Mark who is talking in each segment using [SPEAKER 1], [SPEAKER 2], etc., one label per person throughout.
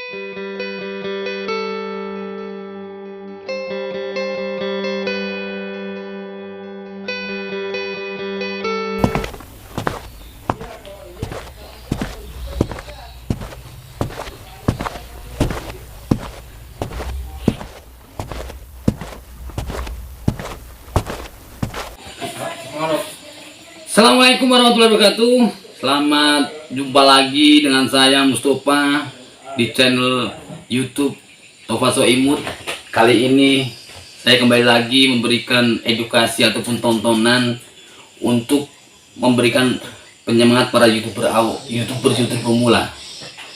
[SPEAKER 1] Assalamualaikum warahmatullahi wabarakatuh. Selamat jumpa lagi dengan saya Mustafa di channel YouTube Tova Soimut. Kali ini saya kembali lagi memberikan edukasi ataupun tontonan untuk memberikan penyemangat para YouTuber pemula.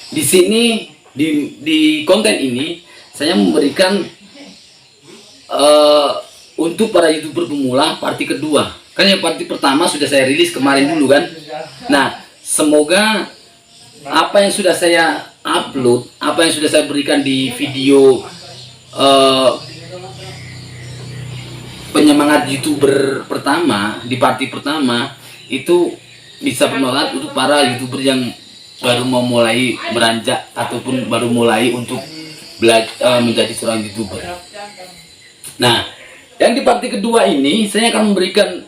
[SPEAKER 1] Di sini di konten ini saya memberikan untuk para YouTuber pemula parti kedua. Kan yang parti pertama sudah saya rilis kemarin dulu kan. Nah, semoga apa yang sudah saya upload, apa yang sudah saya berikan di video penyemangat YouTuber pertama, di parti pertama, itu bisa bermanfaat untuk para YouTuber yang baru mau mulai beranjak ataupun baru mulai untuk belajar menjadi seorang YouTuber. Nah, yang di parti kedua ini saya akan memberikan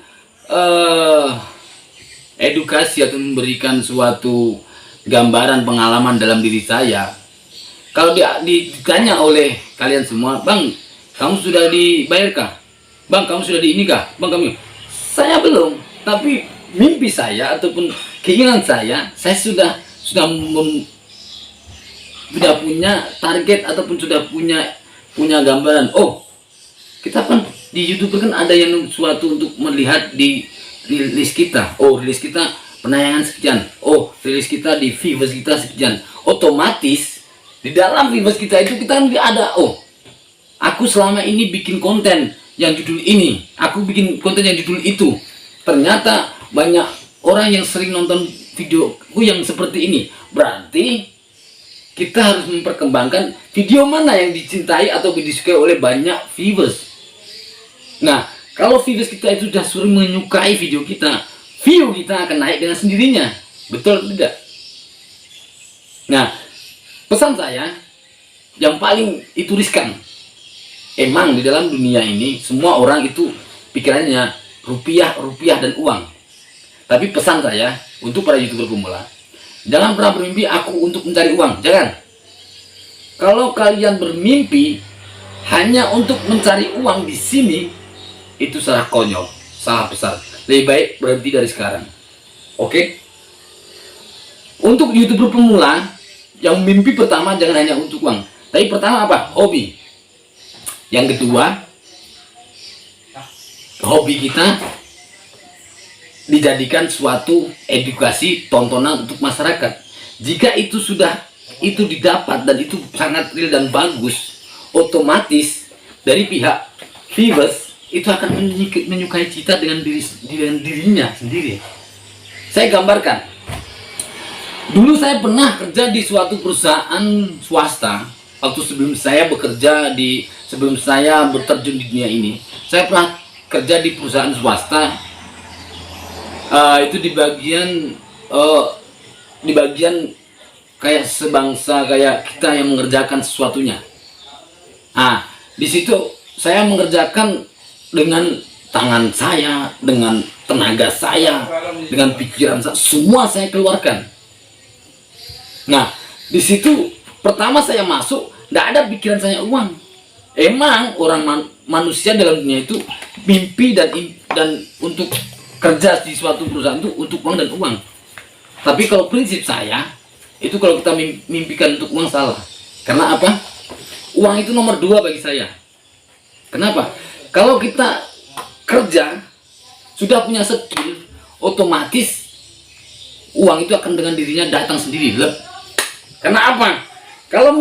[SPEAKER 1] edukasi atau memberikan suatu gambaran pengalaman dalam diri saya. Kalau ditanya oleh kalian semua, Bang, kamu sudah dibayarkah? Bang, kamu sudah di inikah? Bang, kamu? Saya belum, tapi mimpi saya ataupun keinginan saya sudah punya target ataupun sudah punya gambaran. Oh, kita kan di YouTube kan ada yang suatu untuk melihat di rilis kita. Oh, rilis kita penayangan sekian. Oh, rilis kita di viewers kita sekian. Otomatis di dalam viewers kita itu kita kan ada. Oh, aku selama ini bikin konten yang judul ini. Aku bikin konten yang judul itu. Ternyata banyak orang yang sering nonton videoku yang seperti ini. Berarti kita harus memperkembangkan video mana yang dicintai atau disukai oleh banyak viewers. Nah, kalau viewers kita itu sudah sering menyukai video kita, view kita akan naik dengan sendirinya. Betul atau tidak? Nah, pesan saya yang paling itu riskan. Emang di dalam dunia ini semua orang itu pikirannya rupiah dan uang. Tapi pesan saya untuk para YouTuber pemula, jangan pernah bermimpi aku untuk mencari uang. Jangan. Kalau kalian bermimpi hanya untuk mencari uang di sini, itu salah konyol, salah besar. Lebih baik berhenti dari sekarang. Oke? Untuk YouTuber pemula, yang mimpi pertama jangan hanya untuk uang. Tapi pertama apa? Hobi. Yang kedua, hobi kita dijadikan suatu edukasi tontonan untuk masyarakat. Jika itu didapat dan itu sangat real dan bagus, otomatis dari pihak viewers itu akan menyukai kita dengan dirinya sendiri. Saya gambarkan. Dulu saya pernah kerja di suatu perusahaan swasta. Waktu sebelum saya berterjun di dunia ini, saya pernah kerja di perusahaan swasta. Itu di bagian kayak sebangsa, kayak kita yang mengerjakan sesuatunya. Nah, di situ saya mengerjakan dengan tangan saya, dengan tenaga saya, dengan pikiran saya, semua saya keluarkan. Nah, di situ pertama saya masuk, tidak ada pikiran saya uang. Emang orang manusia dalam dunia itu mimpi dan untuk kerja di suatu perusahaan itu untuk uang dan uang. Tapi kalau prinsip saya, itu kalau kita mimpikan untuk uang salah. Karena apa? Uang itu nomor 2 bagi saya. Kenapa? Kalau kita kerja sudah punya skill, otomatis uang itu akan dengan dirinya datang sendiri. Karena apa? Kalau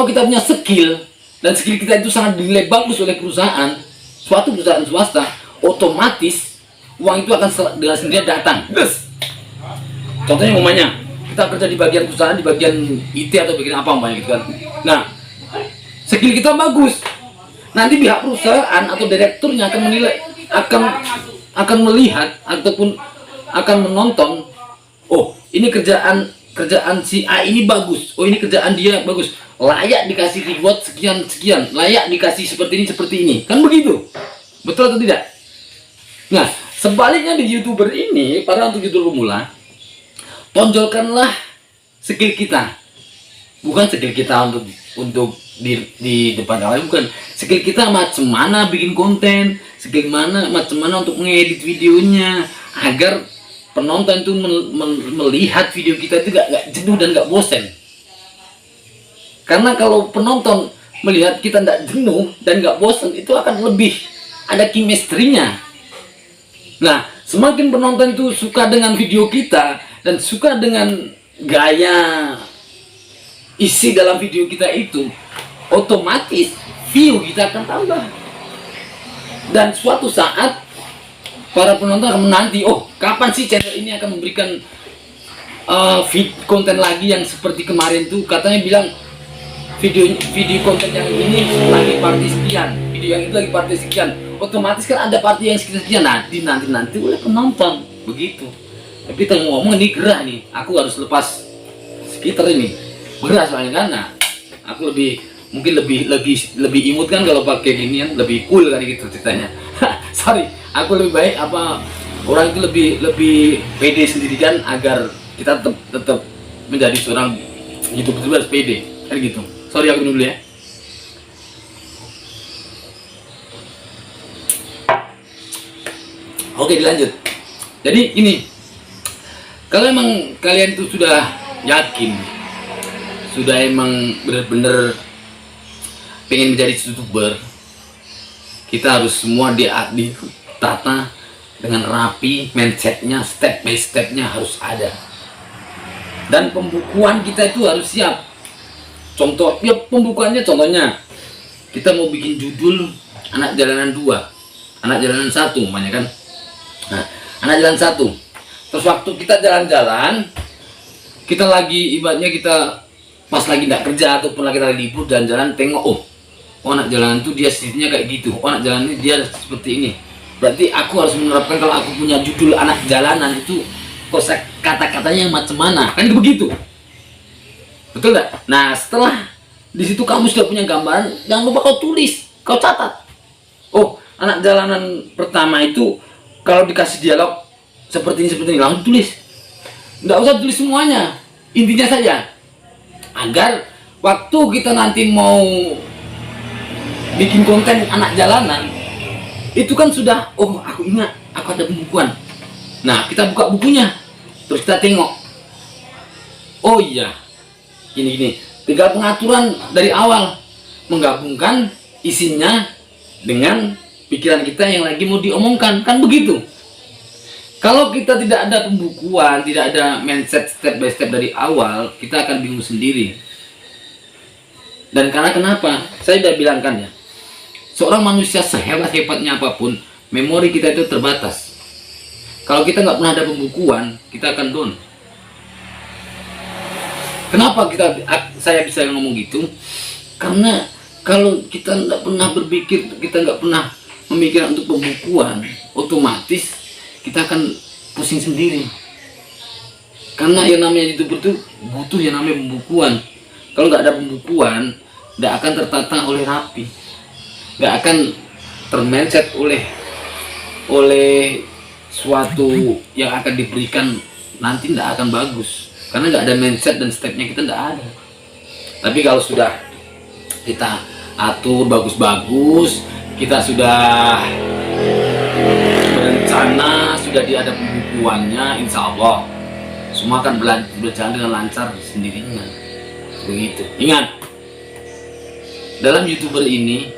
[SPEAKER 1] kita punya skill dan skill kita itu sangat dinilai bagus oleh perusahaan, suatu perusahaan swasta, otomatis uang itu akan dengan sendirinya datang. Contohnya umpamanya kita kerja di bagian perusahaan, di bagian IT atau bagian apa umpamanya gitu kan. Nah, skill kita bagus. Nanti pihak perusahaan atau direkturnya akan menilai, akan melihat ataupun akan menonton, oh ini kerjaan kerjaan si A ini bagus, oh ini kerjaan dia bagus, layak dikasih reward sekian, layak dikasih seperti ini, kan begitu, betul atau tidak? Nah, sebaliknya di YouTuber ini, para untuk YouTuber pemula, tonjolkanlah skill kita, bukan skill kita untuk di depan kamera, bukan, skill kita macam mana bikin konten, skill macam mana untuk mengedit videonya, agar penonton itu melihat video kita itu gak jenuh dan gak bosen. Karena kalau penonton melihat kita gak jenuh dan gak bosen, itu akan lebih ada chemistry-nya. Nah, semakin penonton itu suka dengan video kita dan suka dengan gaya isi dalam video kita itu, otomatis view kita akan tambah. Dan suatu saat para penonton akan menanti, oh kapan sih channel ini akan memberikan konten lagi yang seperti kemarin tuh, katanya bilang video konten yang ini lagi party sekian, video yang itu lagi party sekian, otomatis kan ada party yang sekian, nanti oleh penonton begitu. Tapi kita ngomong ini gerah nih, aku harus lepas sekitar ini gerah soalnya, karena aku mungkin lebih imut kan kalau pakai ginian, lebih cool kan gitu ceritanya. Sorry, aku lebih baik orang itu lebih pede sendiri kan, agar kita tetap menjadi seorang YouTuber harus pede kan gitu. Sorry, aku dulu ya. Oke, dilanjut. Jadi ini, kalau emang kalian itu sudah yakin, sudah emang benar-benar pengen menjadi YouTuber, kita harus semua ditata dengan rapi, mindsetnya step by stepnya harus ada, dan pembukuan kita itu harus siap. Contoh ya, pembukuannya contohnya kita mau bikin judul anak jalanan 2, anak jalanan 1 namanya kan. Nah, anak jalan 1, terus waktu kita jalan-jalan, kita lagi ibaratnya kita pas lagi nggak kerja ataupun lagi libur jalan-jalan, tengok oh anak jalanan tuh dia sisinya kayak gitu, oh anak jalanan ini dia seperti ini, berarti aku harus menerapkan kalau aku punya judul anak jalanan itu kosa kata-katanya macam mana, kan begitu, betul nggak? Nah, setelah di situ kamu sudah punya gambaran, jangan lupa kau tulis, kau catat. Oh, anak jalanan pertama itu kalau dikasih dialog seperti ini langsung tulis, nggak usah tulis semuanya, intinya saja, agar waktu kita nanti mau bikin konten anak jalanan itu kan sudah, oh aku ingat, aku ada pembukuan. Nah, kita buka bukunya, terus kita tengok, oh iya gini, tinggal pengaturan dari awal, menggabungkan isinya dengan pikiran kita yang lagi mau diomongkan, kan begitu. Kalau kita tidak ada pembukuan, tidak ada mindset step by step dari awal, kita akan bingung sendiri. Dan karena kenapa? Saya sudah bilangkan ya, seorang manusia sehebat-hebatnya apapun, memori kita itu terbatas. Kalau kita nggak pernah ada pembukuan, kita akan down. Kenapa saya bisa ngomong gitu? Karena kalau kita nggak pernah berpikir, kita nggak pernah memikirkan untuk pembukuan, otomatis kita akan pusing sendiri. Karena yang namanya YouTuber itu butuh yang namanya pembukuan. Kalau nggak ada pembukuan, nggak akan tertata oleh rapi, nggak akan termindset oleh suatu yang akan diberikan, nanti nggak akan bagus. Karena nggak ada mindset dan stepnya kita nggak ada. Tapi kalau sudah kita atur bagus-bagus, kita sudah berencana, sudah ada pembukuannya, insya Allah semua akan berjalan dengan lancar sendirinya. Begitu. Ingat, dalam YouTuber ini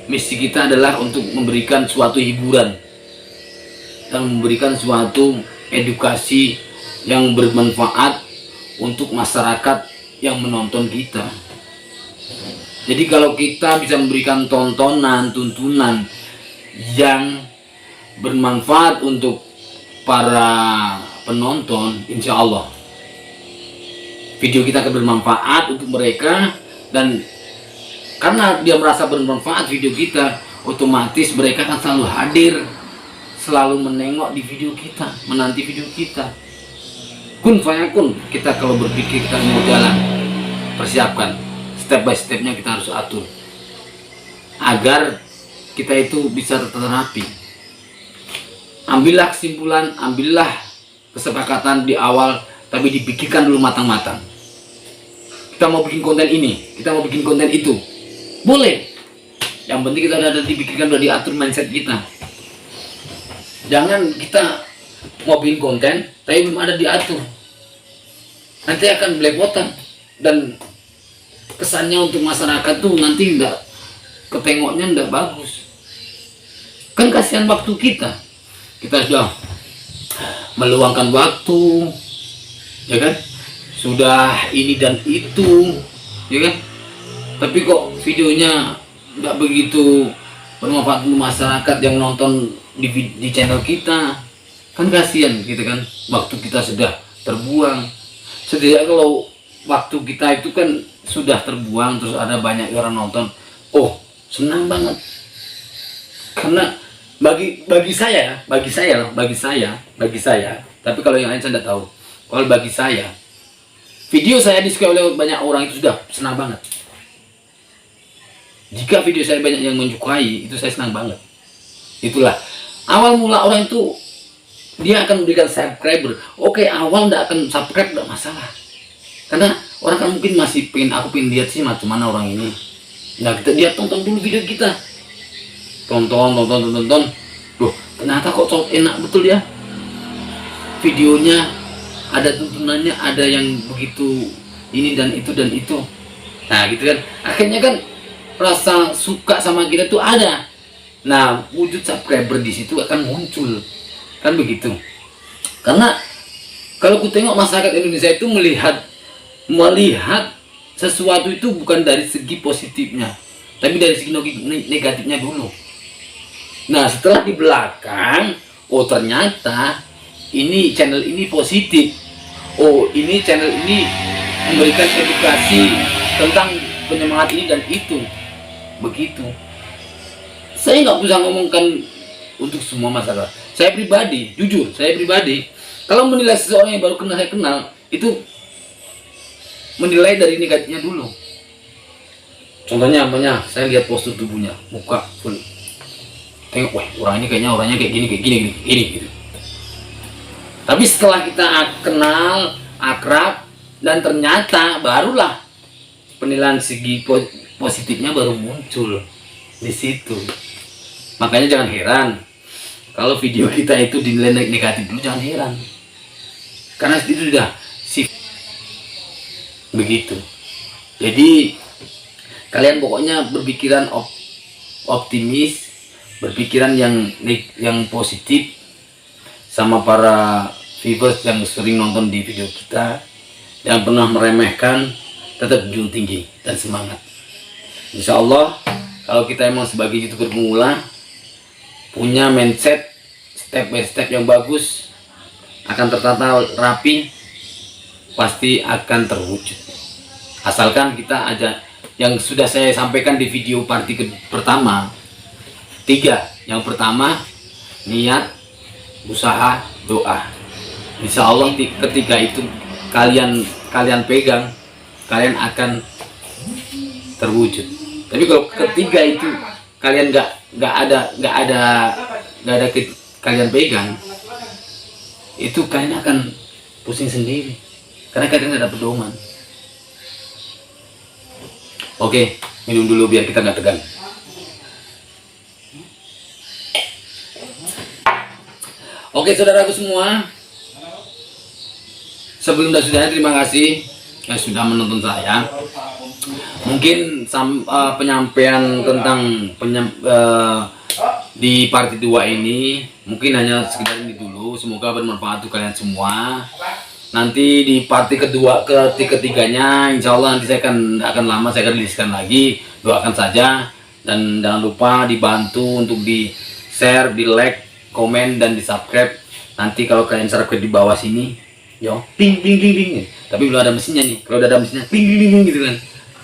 [SPEAKER 1] misi kita adalah untuk memberikan suatu hiburan dan memberikan suatu edukasi yang bermanfaat untuk masyarakat yang menonton kita. Jadi kalau kita bisa memberikan tuntunan yang bermanfaat untuk para penonton, insya Allah video kita akan bermanfaat untuk mereka. Dan karena dia merasa bermanfaat video kita, otomatis mereka akan selalu hadir, selalu menengok di video kita, menanti video kita. kun fayakun. Kita kalau berpikir kita mau jalan, persiapkan step by stepnya, kita harus atur agar kita itu bisa terapi. Ambillah kesimpulan, ambillah kesepakatan di awal, tapi dipikirkan dulu matang-matang. Kita mau bikin konten ini, kita mau bikin konten itu, boleh. Yang penting kita udah dipikirkan, udah diatur mindset kita. Jangan kita mau bikin konten tapi belum ada diatur, nanti akan belepotan dan kesannya untuk masyarakat tuh nanti enggak, ketengoknya enggak bagus. Kan kasihan waktu kita sudah meluangkan waktu, ya kan, sudah ini dan itu, ya kan, tapi kok videonya enggak begitu bermanfaat untuk masyarakat yang nonton di channel kita. Kan kasihan gitu kan, waktu kita sudah terbuang. Setidaknya kalau waktu kita itu kan sudah terbuang, terus ada banyak orang nonton, oh senang banget. Karena bagi saya, tapi kalau yang lain saya tidak tahu. Kalau bagi saya, video saya disukai oleh banyak orang itu sudah senang banget. Jika video saya banyak yang menyukai, itu saya senang banget. Itulah awal mula orang itu, dia akan memberikan subscriber. Oke, awal tidak akan subscribe, tidak masalah, karena orang kan mungkin masih aku pengen lihat sih macam mana orang ini. Nah, dia tonton dulu video kita, tonton. Loh, ternyata kok enak betul ya videonya, ada tuntunannya, ada yang begitu ini dan itu dan itu. Nah gitu kan, akhirnya kan rasa suka sama kita tuh ada. Nah, wujud subscriber di situ akan muncul, kan begitu. Karena kalau ku tengok masyarakat Indonesia itu melihat sesuatu itu bukan dari segi positifnya, tapi dari segi negatifnya dulu. Nah, setelah di belakang, oh ternyata ini channel ini positif, oh ini channel ini memberikan edukasi tentang penyemangat ini dan itu, begitu. Saya nggak bisa ngomongkan untuk semua masalah. Saya pribadi, jujur, kalau menilai seseorang yang baru saya kenal, itu menilai dari negatifnya dulu. Contohnya apanya? Saya lihat postur tubuhnya, muka full, tengok, wah orangnya kayak gini gitu. Tapi setelah kita kenal, akrab, dan ternyata barulah penilaian segi positifnya baru muncul di situ. Makanya jangan heran kalau video kita itu dinilai negatif dulu, jangan heran, karena itu sudah begitu. Jadi kalian pokoknya berpikiran optimis, berpikiran yang positif, sama para viewers yang sering nonton di video kita. Jangan pernah meremehkan, tetap junjung tinggi dan semangat. Insya Allah kalau kita emang sebagai YouTuber pemula punya mindset step by step yang bagus, akan tertata rapi, pasti akan terwujud. Asalkan kita aja yang sudah saya sampaikan di video pertama, 3. Yang pertama, niat, usaha, doa. Insya Allah ketika itu kalian pegang, kalian akan terwujud. Tapi kalau ketiga itu kalian nggak ada kalian pegang, itu kalian akan pusing sendiri, karena kalian nggak ada pedoman. Oke, minum dulu biar kita nggak tegang. Oke, saudaraku semua, sebelum dan sudahnya terima kasih yang sudah menonton saya. Mungkin penyampaian tentang di part 2 ini mungkin hanya sekedar ini dulu. Semoga bermanfaat untuk kalian semua. Nanti di part ketiganya insya Allah nanti saya akan lama, saya akan riliskan lagi. Doakan saja dan jangan lupa dibantu untuk di share, di like, komen, dan di subscribe. Nanti kalau kalian subscribe di bawah sini, yo, ding ding ding ding. Tapi belum ada mesinnya nih. Kalau udah ada mesinnya, ding ding ding gitu kan.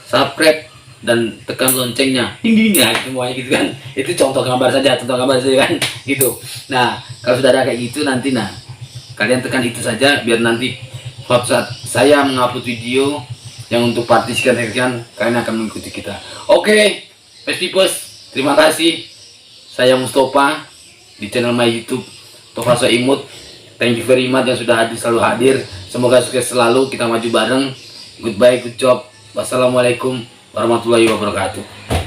[SPEAKER 1] Subscribe dan tekan loncengnya, ding ding ding, semuanya gitu kan. Itu contoh gambar saja kan, gitu. Nah, kalau sudah ada kayak gitu nanti, kalian tekan itu saja biar nanti suatu saat saya mengupload video yang untuk partisipasi kalian akan mengikuti kita. Oke, Pestipers, terima kasih. Saya Mustafa di channel my YouTube Tofasa Imut. Thank you very much yang sudah selalu hadir. Semoga sukses selalu, kita maju bareng. Goodbye, good job. Wassalamualaikum warahmatullahi wabarakatuh.